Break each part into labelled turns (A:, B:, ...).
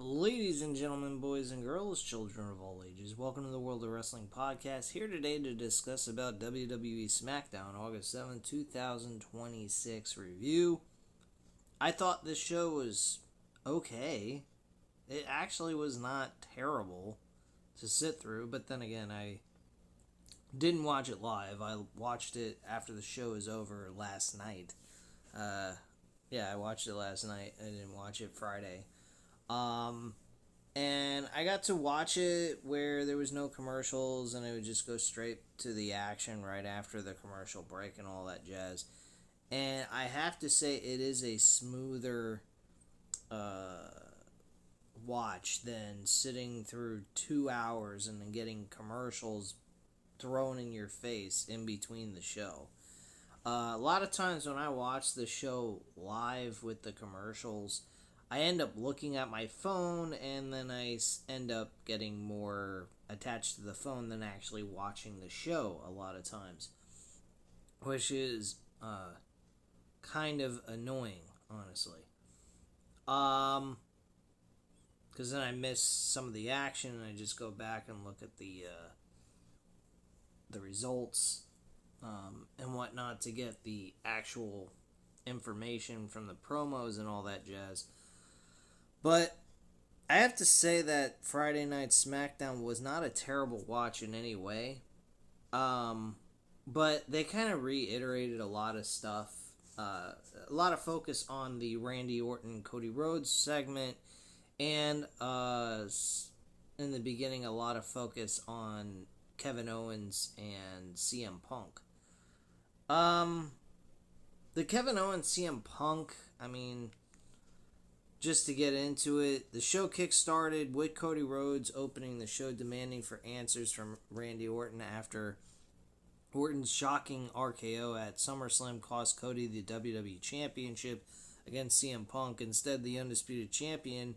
A: Ladies and gentlemen, boys and girls, children of all ages, welcome to the World of Wrestling Podcast. Here today to discuss about WWE Smackdown August 7th, 2026 review. I thought this show was okay. It actually was not terrible to sit through, but then again, I didn't watch it live. I watched it after the show was over last night. I watched it last night. I didn't watch it Friday. And I got to watch it where there was no commercials and it would just go straight to the action right after the commercial break and all that jazz. And I have to say it is a smoother watch than sitting through 2 hours and then getting commercials thrown in your face in between the show. A lot of times when I watch the show live with the commercials, I end up looking at my phone, and then I end up getting more attached to the phone than actually watching the show a lot of times, which is kind of annoying, honestly. Because then I miss some of the action, and I just go back and look at the results and whatnot to get the actual information from the promos and all that jazz. But I have to say that Friday Night Smackdown was not a terrible watch in any way. But they kind of reiterated a lot of stuff. A lot of focus on the Randy Orton Cody Rhodes segment. And in the beginning, a lot of focus on Kevin Owens and CM Punk. The Kevin Owens CM Punk, just to get into it, the show kick-started with Cody Rhodes opening the show demanding for answers from Randy Orton after Orton's shocking RKO at SummerSlam cost Cody the WWE Championship against CM Punk. Instead, the undisputed champion,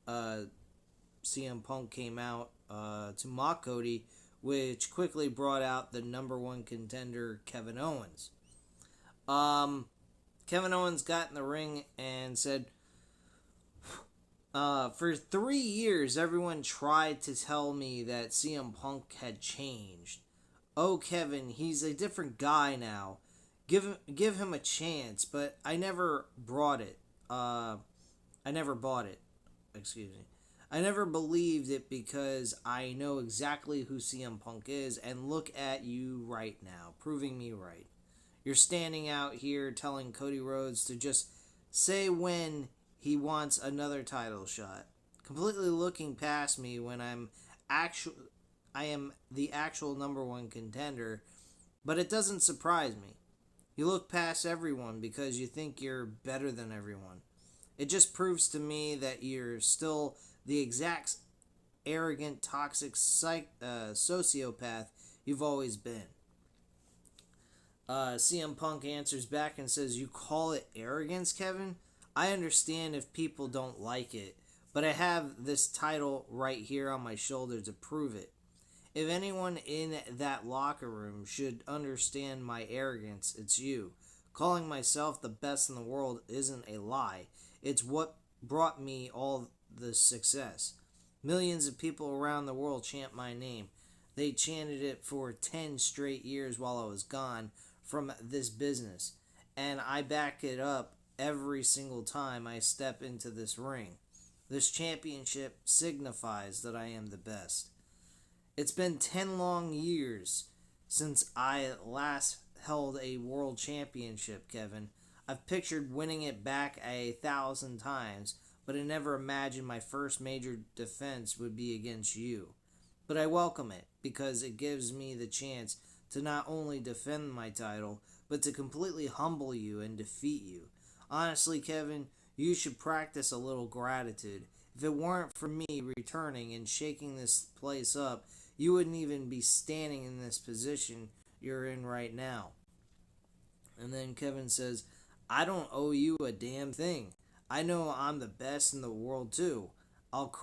A: CM Punk, came out to mock Cody, which quickly brought out the number one contender, Kevin Owens. Kevin Owens got in the ring and said, for 3 years, everyone tried to tell me that CM Punk had changed. Oh, Kevin, he's a different guy now. Give him a chance, but I never bought it. Excuse me. I never believed it because I know exactly who CM Punk is, and look at you right now, proving me right. You're standing out here telling Cody Rhodes to just say when he wants another title shot, completely looking past me when I am the actual number one contender, but it doesn't surprise me. You look past everyone because you think you're better than everyone. It just proves to me that you're still the exact arrogant, toxic sociopath you've always been. CM Punk answers back and says, "You call it arrogance, Kevin? I understand if people don't like it, but I have this title right here on my shoulder to prove it. If anyone in that locker room should understand my arrogance, it's you. Calling myself the best in the world isn't a lie. It's what brought me all the success. Millions of people around the world chant my name. They chanted it for 10 straight years while I was gone from this business, and I back it up every single time I step into this ring. This championship signifies that I am the best. It's been 10 long years since I last held a world championship, Kevin. I've pictured winning it back 1,000 times, but I never imagined my first major defense would be against you. But I welcome it because it gives me the chance to not only defend my title, but to completely humble you and defeat you. Honestly, Kevin, you should practice a little gratitude. If it weren't for me returning and shaking this place up, you wouldn't even be standing in this position you're in right now." And then Kevin says, "I don't owe you a damn thing. I know I'm the best in the world too. I'll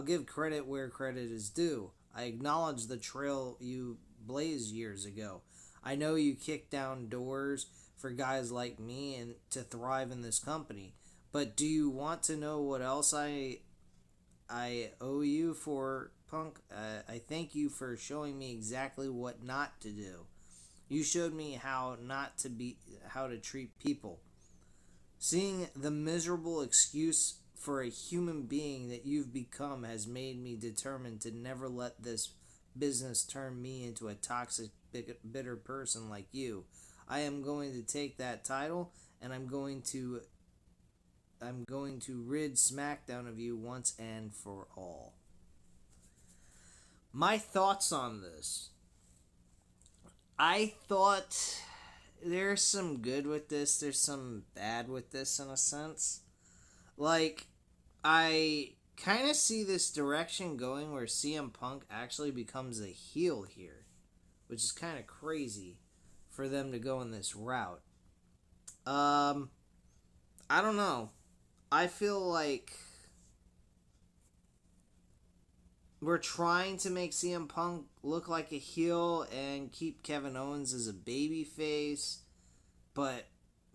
A: give credit where credit is due. I acknowledge the trail you blazed years ago. I know you kicked down doors for guys like me and to thrive in this company. But do you want to know what else I I owe you for Punk. I thank you for showing me exactly what not to do. You showed me how to treat people. Seeing the miserable excuse for a human being that you've become has made me determined to never let this business turn me into a toxic, bitter person like you. I am going to take that title, and I'm going to rid SmackDown of you once and for all. My thoughts on this. I thought there's some good with this, there's some bad with this in a sense. Like, I kind of see this direction going where CM Punk actually becomes a heel here, which is kind of crazy for them to go in this route. I don't know. I feel like we're trying to make CM Punk look like a heel and keep Kevin Owens as a babyface, but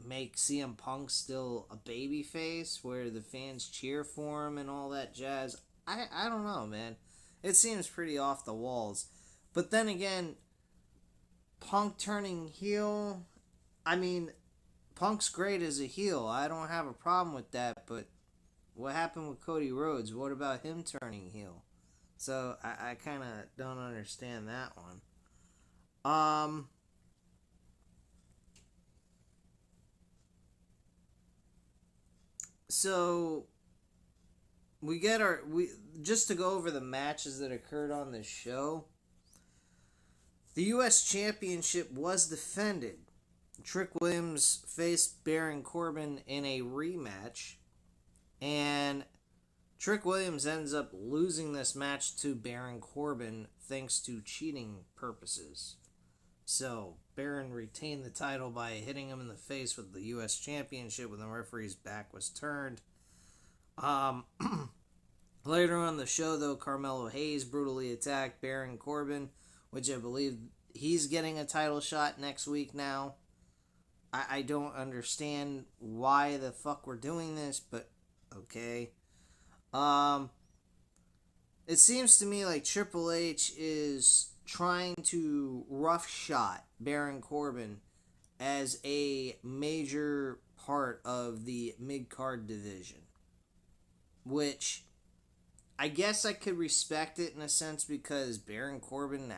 A: make CM Punk still a babyface where the fans cheer for him and all that jazz. I don't know, man. It seems pretty off the walls. But then again, Punk turning heel, I mean, Punk's great as a heel. I don't have a problem with that, but what happened with Cody Rhodes? What about him turning heel? So I kind of don't understand that one. So we just to go over the matches that occurred on this show. The U.S. Championship was defended. Trick Williams faced Baron Corbin in a rematch, and Trick Williams ends up losing this match to Baron Corbin thanks to cheating purposes. So, Baron retained the title by hitting him in the face with the U.S. Championship when the referee's back was turned. Later on in the show, though, Carmelo Hayes brutally attacked Baron Corbin, which I believe he's getting a title shot next week now. I don't understand why the fuck we're doing this, but okay. It seems to me like Triple H is trying to roughshod Baron Corbin as a major part of the mid-card division, which I guess I could respect it in a sense because Baron Corbin,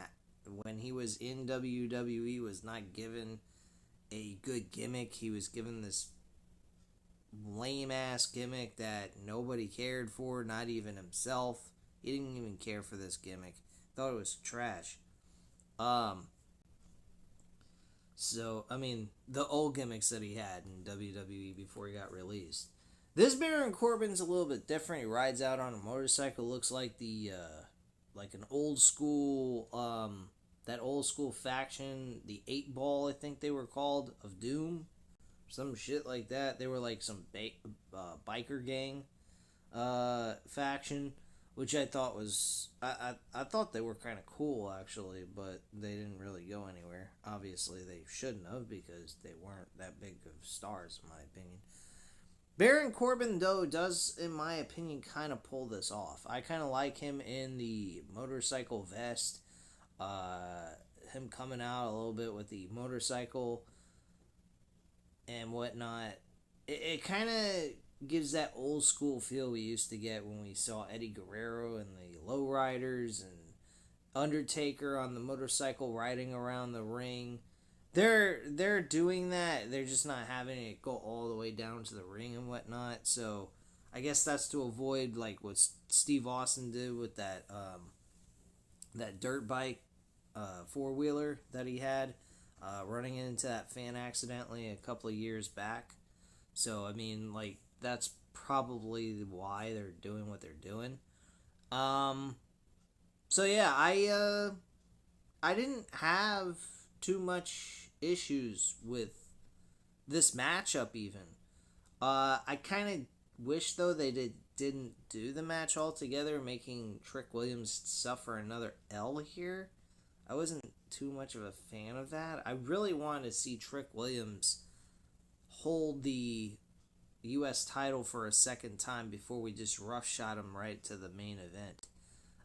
A: when he was in WWE, was not given a good gimmick. He was given this lame-ass gimmick that nobody cared for, not even himself. He didn't even care for this gimmick. Thought it was trash. So, I mean, the old gimmicks that he had in WWE before he got released. This Baron Corbin's a little bit different. He rides out on a motorcycle. Looks like like an old school, that old school faction, the 8 Ball, I think they were called, of Doom. Some shit like that. They were like some biker gang faction, which I thought was... I thought they were kind of cool, actually, but they didn't really go anywhere. Obviously, they shouldn't have, because they weren't that big of stars, in my opinion. Baron Corbin, though, does, in my opinion, kind of pull this off. I kind of like him in the motorcycle vest. Him coming out a little bit with the motorcycle and whatnot. It kind of gives that old school feel we used to get when we saw Eddie Guerrero and the Lowriders and Undertaker on the motorcycle riding around the ring. They're doing that. They're just not having it go all the way down to the ring and whatnot. So I guess that's to avoid like what Steve Austin did with that dirt bike 4-wheeler that he had, running into that fan accidentally a couple of years back. So I mean, like, that's probably why they're doing what they're doing. So yeah, I didn't have too much issues with this matchup even. I kind of wish, though, they didn't do the match altogether, making Trick Williams suffer another L here. I wasn't too much of a fan of that. I really wanted to see Trick Williams hold the U.S. title for a second time before we just roughshod him right to the main event.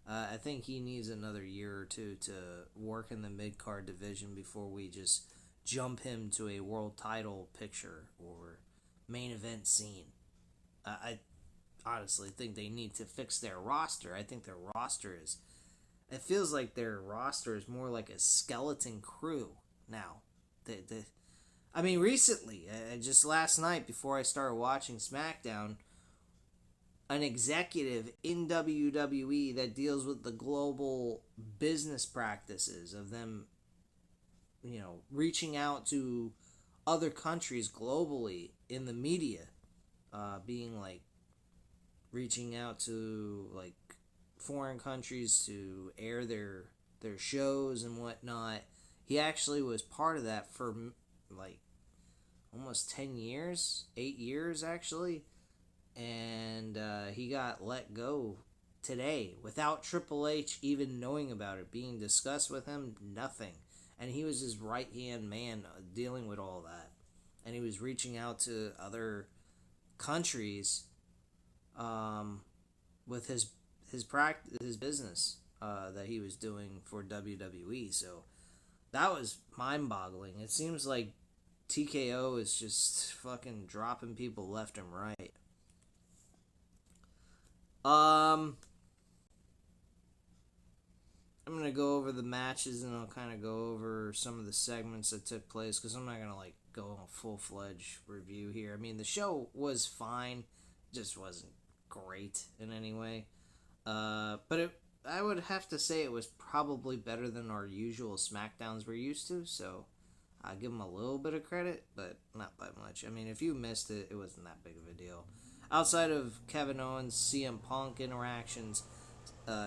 A: I think he needs another year or two to work in the mid-card division before we just jump him to a world title picture or main event scene. I honestly think they need to fix their roster. I think their roster is... It feels like their roster is more like a skeleton crew now. I mean, recently, just last night before I started watching Smackdown, an executive in WWE that deals with the global business practices of them, reaching out to other countries globally in the media, being like reaching out to like foreign countries to air their shows and whatnot. He actually was part of that for like almost 10 years, 8 years actually. And he got let go today without Triple H even knowing about it, being discussed with him, nothing. And he was his right-hand man dealing with all that. And he was reaching out to other countries with his business that he was doing for WWE. So that was mind-boggling. It seems like TKO is just fucking dropping people left and right. I'm going to go over the matches and I'll kind of go over some of the segments that took place because I'm not going to like go on a full-fledged review here. I mean, the show was fine, just wasn't great in any way. But I would have to say it was probably better than our usual Smackdowns we're used to, so I give them a little bit of credit, but not by much. I mean, if you missed it, it wasn't that big of a deal. Outside of Kevin Owens, CM Punk interactions,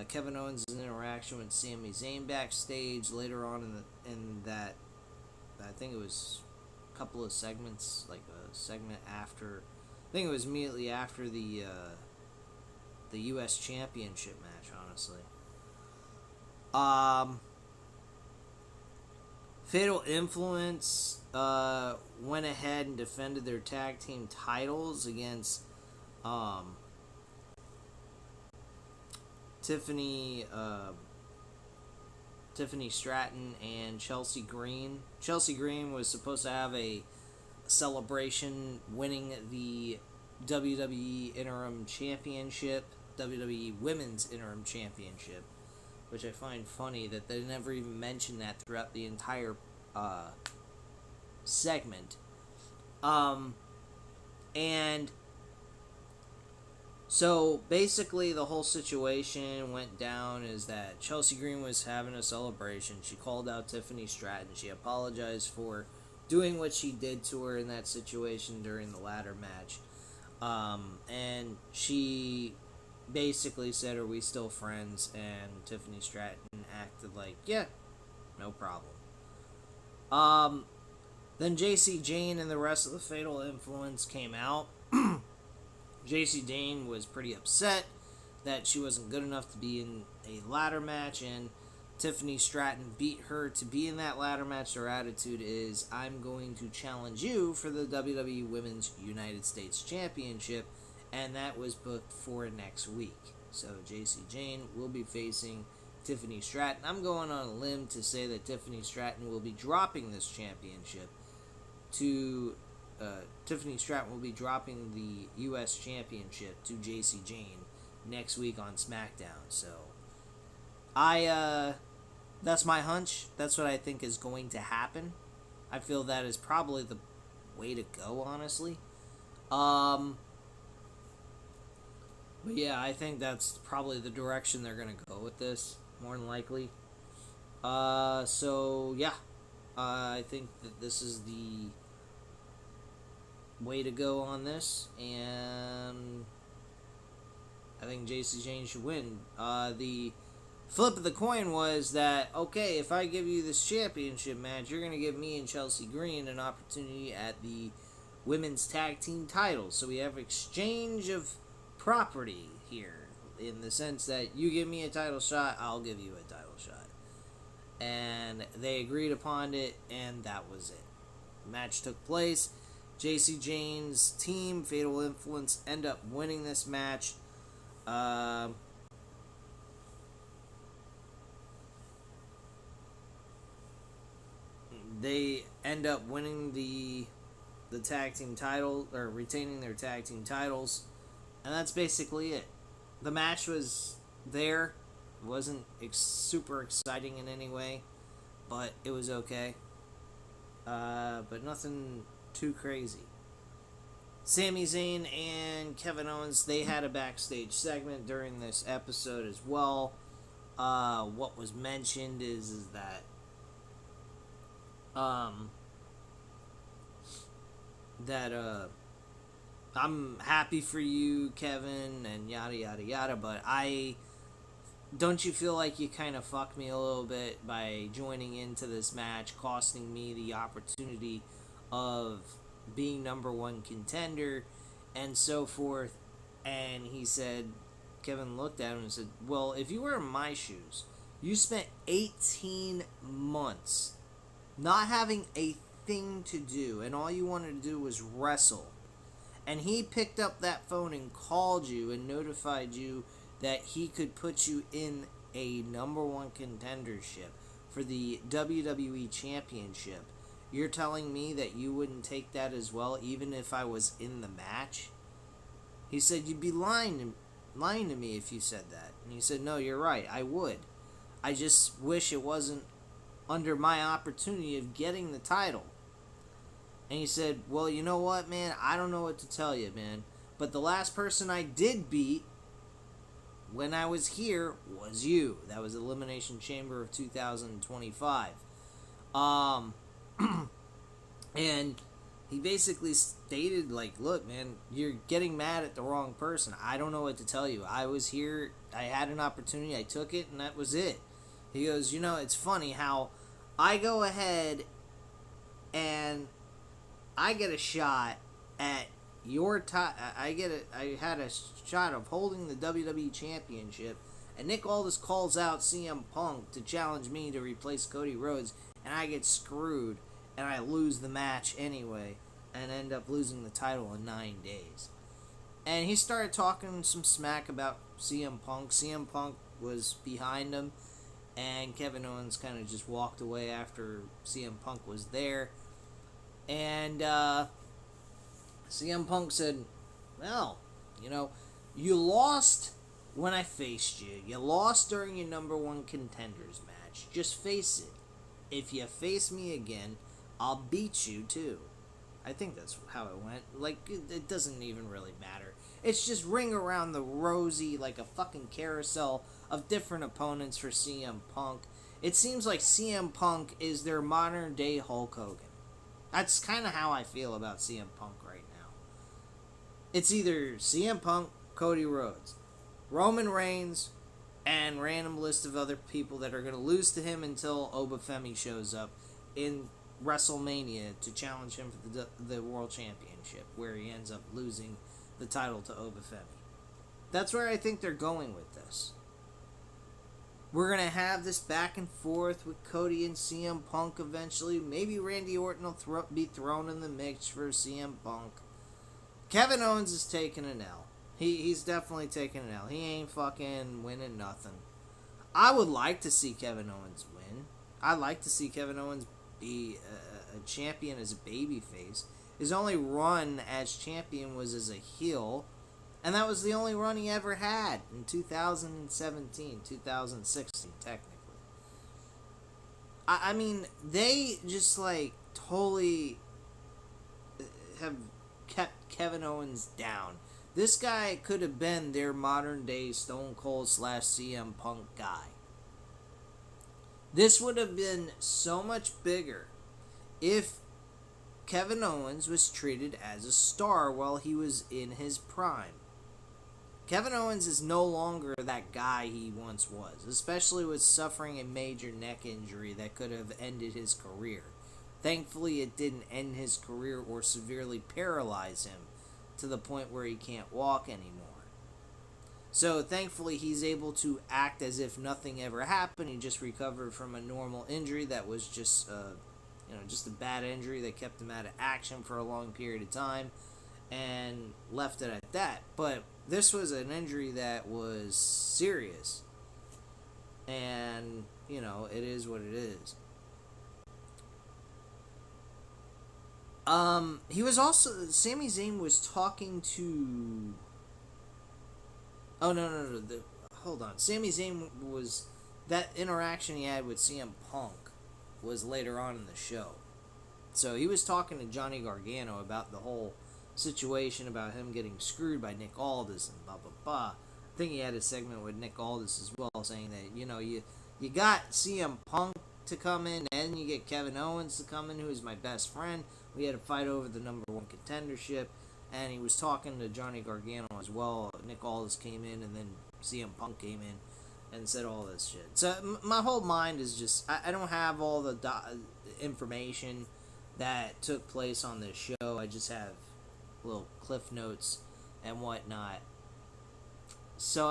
A: Kevin Owens' interaction with Sami Zayn backstage later on in that, I think it was a couple of segments, like a segment after, I think it was immediately after the U.S. Championship match, honestly. Fatal Influence went ahead and defended their tag team titles against Tiffany Stratton and Chelsea Green. Chelsea Green was supposed to have a celebration winning the WWE Interim Championship, WWE Women's Interim Championship, which I find funny that they never even mentioned that throughout the entire segment. And so basically the whole situation went down is that Chelsea Green was having a celebration. She called out Tiffany Stratton. She apologized for doing what she did to her in that situation during the ladder match. And she basically said, "Are we still friends?" And Tiffany Stratton acted like, "Yeah, no problem." Then JC Jane and the rest of the Fatal Influence came out. JC Jane was pretty upset that she wasn't good enough to be in a ladder match, and Tiffany Stratton beat her to be in that ladder match. Her attitude is, "I'm going to challenge you for the WWE Women's United States Championship," and that was booked for next week. So JC Jane will be facing Tiffany Stratton. I'm going on a limb to say that Tiffany Stratton will be dropping this championship to... Tiffany Stratton will be dropping the U.S. Championship to JC Jane next week on SmackDown. So, that's my hunch. That's what I think is going to happen. I feel that is probably the way to go, honestly. But yeah, I think that's probably the direction they're going to go with this, more than likely. So, yeah. I think that this is the way to go on this, and I think JC Jane should win. The flip of the coin was that, okay, if I give you this championship match, you're going to give me and Chelsea Green an opportunity at the women's tag team titles. So we have exchange of property here, in the sense that you give me a title shot, I'll give you a title shot. And they agreed upon it, and that was it. The match took place. JC Jane's team, Fatal Influence, end up winning this match. They end up winning the tag team title, or retaining their tag team titles, and that's basically it. The match was there. It wasn't super exciting in any way, but it was okay. But nothing too crazy. Sami Zayn and Kevin Owens, they had a backstage segment during this episode as well. What was mentioned is that I'm happy for you, Kevin, and yada yada yada, but don't you feel like you kind of fucked me a little bit by joining into this match, costing me the opportunity of being number one contender, and so forth? And he said, Kevin looked at him and said, well, if you were in my shoes, you spent 18 months not having a thing to do, and all you wanted to do was wrestle. And he picked up that phone and called you and notified you that he could put you in a number one contendership for the WWE Championship. You're telling me that you wouldn't take that as well, even if I was in the match? He said, you'd be lying to me if you said that. And he said, no, you're right, I would. I just wish it wasn't under my opportunity of getting the title. And he said, well, you know what, man? I don't know what to tell you, man. But the last person I did beat when I was here was you. That was Elimination Chamber of 2025. And he basically stated, like, look, man, you're getting mad at the wrong person. I don't know what to tell you. I was here, I had an opportunity, I took it, and that was it. He goes, you know, it's funny how I go ahead and I get a shot at your I had a shot of holding the WWE Championship, and Nick Aldis calls out CM Punk to challenge me to replace Cody Rhodes, and I get screwed, and I lose the match anyway, and end up losing the title in 9 days. And he started talking some smack about CM Punk. CM Punk was behind him, and Kevin Owens kind of just walked away after CM Punk was there. And CM Punk said, well, you know, you lost when I faced you. You lost during your number one contenders match. Just face it. If you face me again, I'll beat you too. I think that's how it went. Like, it doesn't even really matter. It's just ring around the rosy like a fucking carousel of different opponents for CM Punk. It seems like CM Punk is their modern day Hulk Hogan. That's kind of how I feel about CM Punk right now. It's either CM Punk, Cody Rhodes, Roman Reigns, and random list of other people that are going to lose to him until Obafemi shows up in WrestleMania to challenge him for the World Championship, where he ends up losing the title to Obafemi. That's where I think they're going with this. We're going to have this back and forth with Cody and CM Punk eventually. Maybe Randy Orton will be thrown in the mix for CM Punk. Kevin Owens is taking an L. He's definitely taking an L. He ain't fucking winning nothing. I would like to see Kevin Owens win. I'd like to see Kevin Owens be a champion as a babyface. His only run as champion was as a heel. And that was the only run he ever had in 2017, 2016, technically. I mean, they just, like, totally have kept Kevin Owens down. This guy could have been their modern-day Stone Cold / CM Punk guy. This would have been so much bigger if Kevin Owens was treated as a star while he was in his prime. Kevin Owens is no longer that guy he once was, especially with suffering a major neck injury that could have ended his career. Thankfully, it didn't end his career or severely paralyze him to the point where he can't walk anymore. So, thankfully, he's able to act as if nothing ever happened. He just recovered from a normal injury that was just just a bad injury that kept him out of action for a long period of time and left it at that. But this was an injury that was serious. And, it is what it is. He was also, Sami Zayn was talking to, oh, no, hold on. Sami Zayn was, that interaction he had with CM Punk was later on in the show. So he was talking to Johnny Gargano about the whole situation, about him getting screwed by Nick Aldis and blah, blah, blah. I think he had a segment with Nick Aldis as well, saying that, you got CM Punk to come in, and you get Kevin Owens to come in, who is my best friend. We had a fight over the number one contendership, and he was talking to Johnny Gargano as well. Nick Aldis came in, and then CM Punk came in and said all this shit. So my whole mind is just, I don't have all the information that took place on this show. I just have little cliff notes and whatnot. So,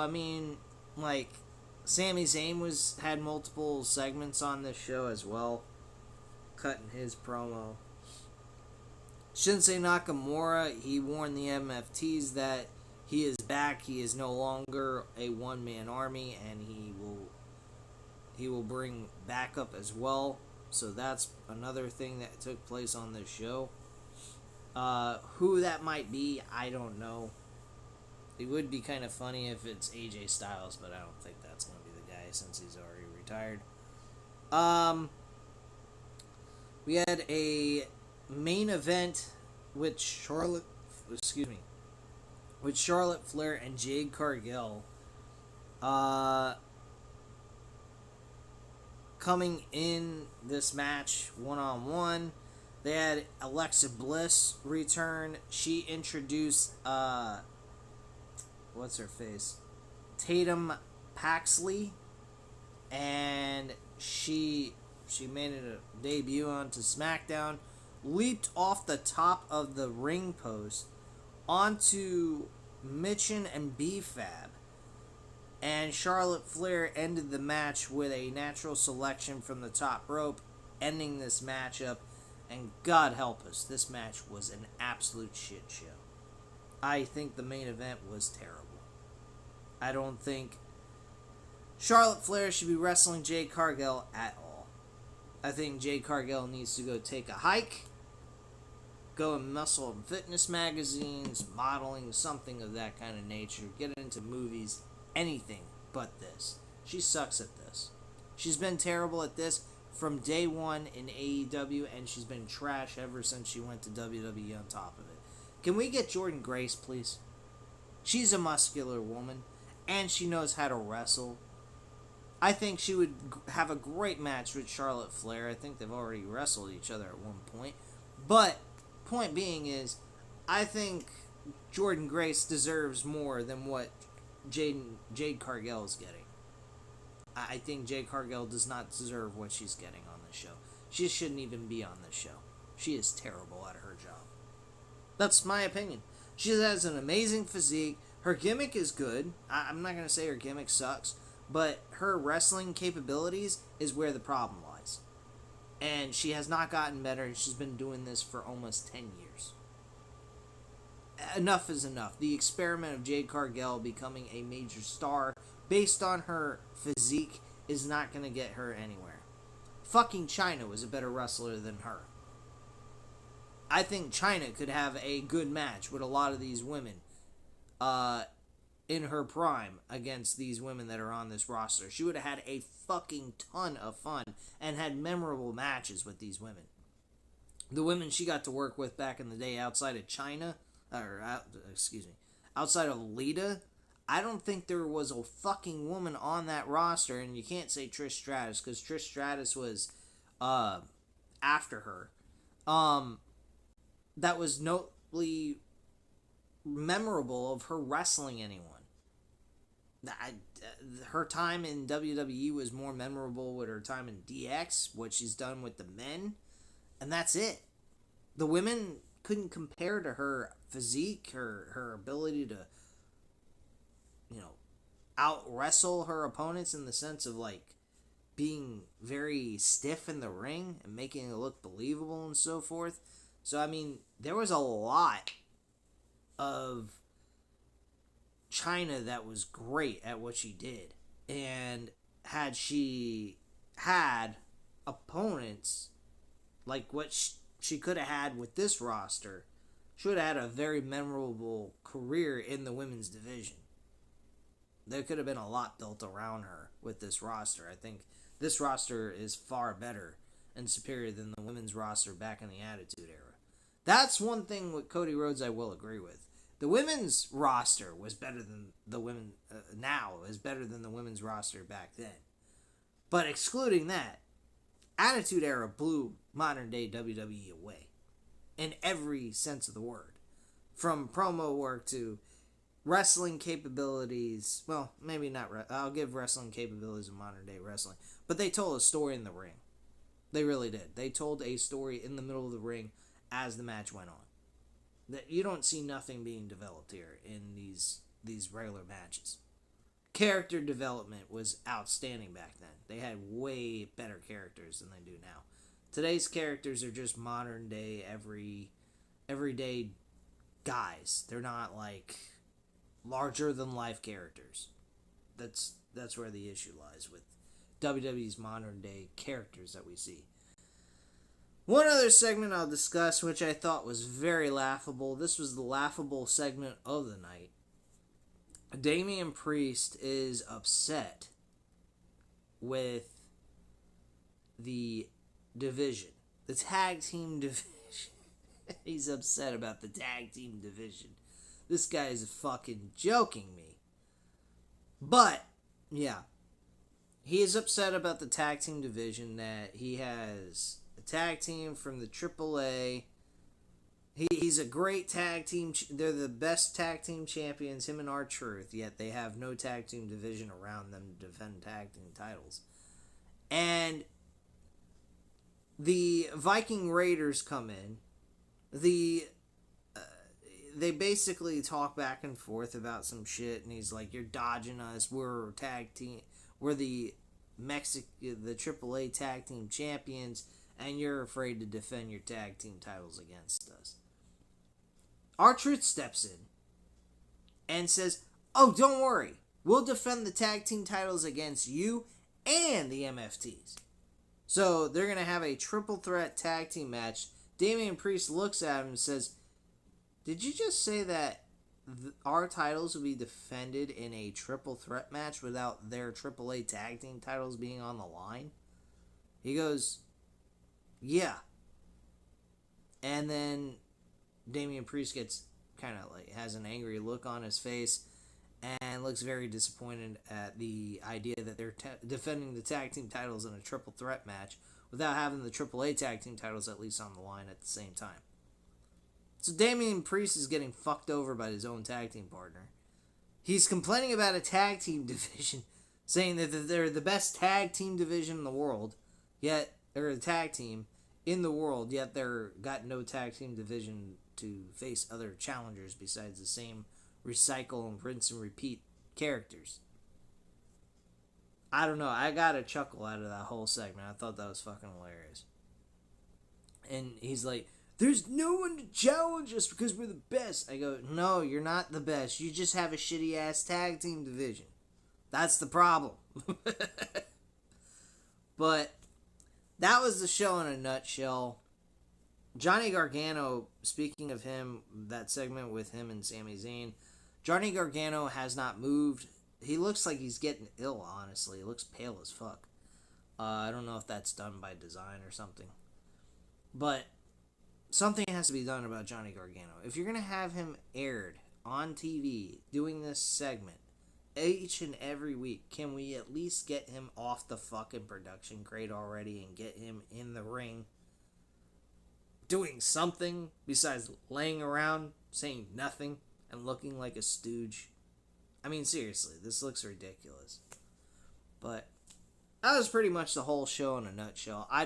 A: Sami Zayn had multiple segments on this show as well, cutting his promo. Shinsuke Nakamura, he warned the MFTs that he is back. He is no longer a one-man army, and he will bring backup as well. So that's another thing that took place on this show. Who that might be, I don't know. It would be kind of funny if it's AJ Styles, but I don't think that's going to be the guy since he's already retired. We had a main event with Charlotte Flair and Jade Cargill coming in this match one-on-one. They had Alexa Bliss return. She introduced what's her face? Tatum Paxley, and she made it a debut onto Smackdown, leaped off the top of the ring post onto Mitchin and B-Fab, and Charlotte Flair ended the match with a natural selection from the top rope, ending this matchup, and God help us, this match was an absolute shit show. I think the main event was terrible. I don't think Charlotte Flair should be wrestling Jade Cargill at all. I think Jade Cargill needs to go take a hike, go in muscle and fitness magazines, modeling, something of that kind of nature, get into movies, anything but this. She sucks at this. She's been terrible at this from day one in AEW, and she's been trash ever since she went to WWE on top of it. Can we get Jordynne Grace, please? She's a muscular woman, and she knows how to wrestle. I think she would have a great match with Charlotte Flair. I think they've already wrestled each other at one point. But, point being is, I think Jordynne Grace deserves more than what Jade Cargill is getting. I think Jade Cargill does not deserve what she's getting on this show. She shouldn't even be on this show. She is terrible at her job. That's my opinion. She has an amazing physique. Her gimmick is good. I'm not going to say her gimmick sucks, but her wrestling capabilities is where the problem lies. And she has not gotten better, and she's been doing this for almost 10 years. Enough is enough. The experiment of Jade Cargill becoming a major star based on her physique is not going to get her anywhere. Fucking Chyna was a better wrestler than her. I think Chyna could have a good match with a lot of these women in her prime against these women that are on this roster. She would have had a fucking ton of fun and had memorable matches with these women. The women she got to work with back in the day outside of Chyna, outside of Lita, I don't think there was a fucking woman on that roster, and you can't say Trish Stratus, because Trish Stratus was after her. That was notably memorable of her wrestling anyone. Her time in WWE was more memorable with her time in DX, what she's done with the men, and that's it. The women couldn't compare to her physique, her ability to, out wrestle her opponents in the sense of, being very stiff in the ring and making it look believable and so forth. So, I mean, there was a lot of China that was great at what she did. And had she had opponents like what she could have had with this roster, she would have had a very memorable career in the women's division. There could have been a lot built around her with this roster. I think this roster is far better and superior than the women's roster back in the Attitude Era. That's one thing with Cody Rhodes I will agree with. The women's roster was better than the women now is better than the women's roster back then. But excluding that, Attitude Era blew modern day WWE away in every sense of the word. From promo work to wrestling capabilities. Well, maybe not. I'll give wrestling capabilities in modern day wrestling. But they told a story in the ring. They really did. They told a story in the middle of the ring as the match went on. That you don't see nothing being developed here in these regular matches. Character development was outstanding back then. They had way better characters than they do now. Today's characters are just modern day, everyday guys. They're not like larger than life characters. That's where the issue lies with WWE's modern day characters that we see. One other segment I'll discuss, which I thought was very laughable. This was the laughable segment of the night. Damian Priest is upset with the division. The tag team division. He's upset about the tag team division. This guy is fucking joking me. But, yeah. He is upset about the tag team division, that he has a tag team from the AAA. He's a great tag team. They're the best tag team champions, him and R-Truth, yet they have no tag team division around them to defend tag team titles. And the Viking Raiders come in. They basically talk back and forth about some shit, and he's like, "You're dodging us. We're tag team. We're the AAA tag team champions, and you're afraid to defend your tag team titles against us." R-Truth steps in and says, "Oh, don't worry. We'll defend the tag team titles against you and the MFTs." So they're going to have a triple threat tag team match. Damian Priest looks at him and says, "Did you just say that our titles will be defended in a triple threat match without their AAA tag team titles being on the line?" He goes, "Yeah." And then Damian Priest gets kind of like, has an angry look on his face and looks very disappointed at the idea that they're defending the tag team titles in a triple threat match without having the AAA tag team titles at least on the line at the same time. So Damian Priest is getting fucked over by his own tag team partner. He's complaining about a tag team division, saying that they're the best tag team division in the world, yet they're a tag team in the world, yet they're got no tag team division to face other challengers besides the same recycle and rinse and repeat characters. I don't know. I got a chuckle out of that whole segment. I thought that was fucking hilarious. And he's like, "There's no one to challenge us because we're the best." I go, "No, you're not the best. You just have a shitty ass tag team division. That's the problem." But that was the show in a nutshell. Johnny Gargano, speaking of him, that segment with him and Sami Zayn, Johnny Gargano has not moved. He looks like he's getting ill, honestly. He looks pale as fuck. I don't know if that's done by design or something. But something has to be done about Johnny Gargano. If you're going to have him aired on TV doing this segment each and every week, can we at least get him off the fucking production crate already and get him in the ring doing something besides laying around saying nothing and looking like a stooge? I mean, seriously, this looks ridiculous. But that was pretty much the whole show in a nutshell. I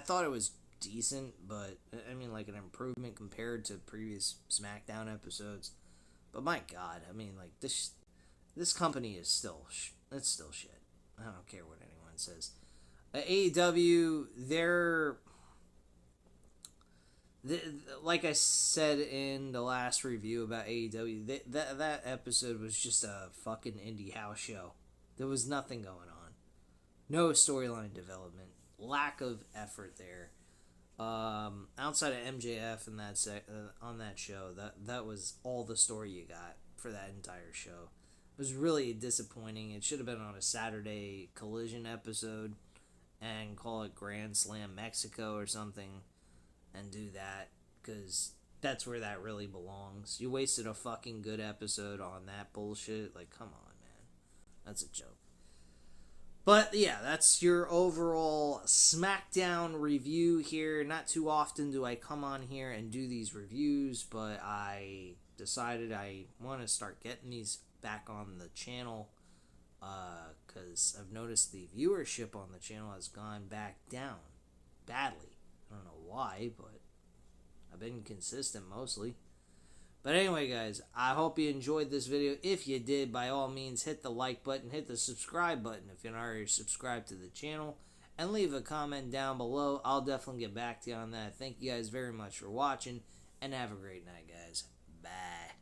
A: thought it was decent, but I mean, like an improvement compared to previous Smackdown episodes. But my God, I mean, like this company is still it's still shit. I don't care what anyone says. AEW, like I said in the last review about AEW, that episode was just a fucking indie house show. There was nothing going on. No storyline development. Lack of effort there. Outside of MJF and on that show, that was all the story you got for that entire show. It was really disappointing. It should have been on a Saturday Collision episode and call it Grand Slam Mexico or something and do that, because that's where that really belongs. You wasted a fucking good episode on that bullshit. Like, come on, man. That's a joke. But yeah, that's your overall Smackdown review here. Not too often do I come on here and do these reviews, but I decided I want to start getting these back on the channel, because I've noticed the viewership on the channel has gone back down badly. I don't know why, but I've been consistent mostly. But anyway, guys, I hope you enjoyed this video. If you did, by all means, hit the like button, hit the subscribe button if you're not already subscribed to the channel, and leave a comment down below. I'll definitely get back to you on that. Thank you guys very much for watching, and have a great night, guys. Bye.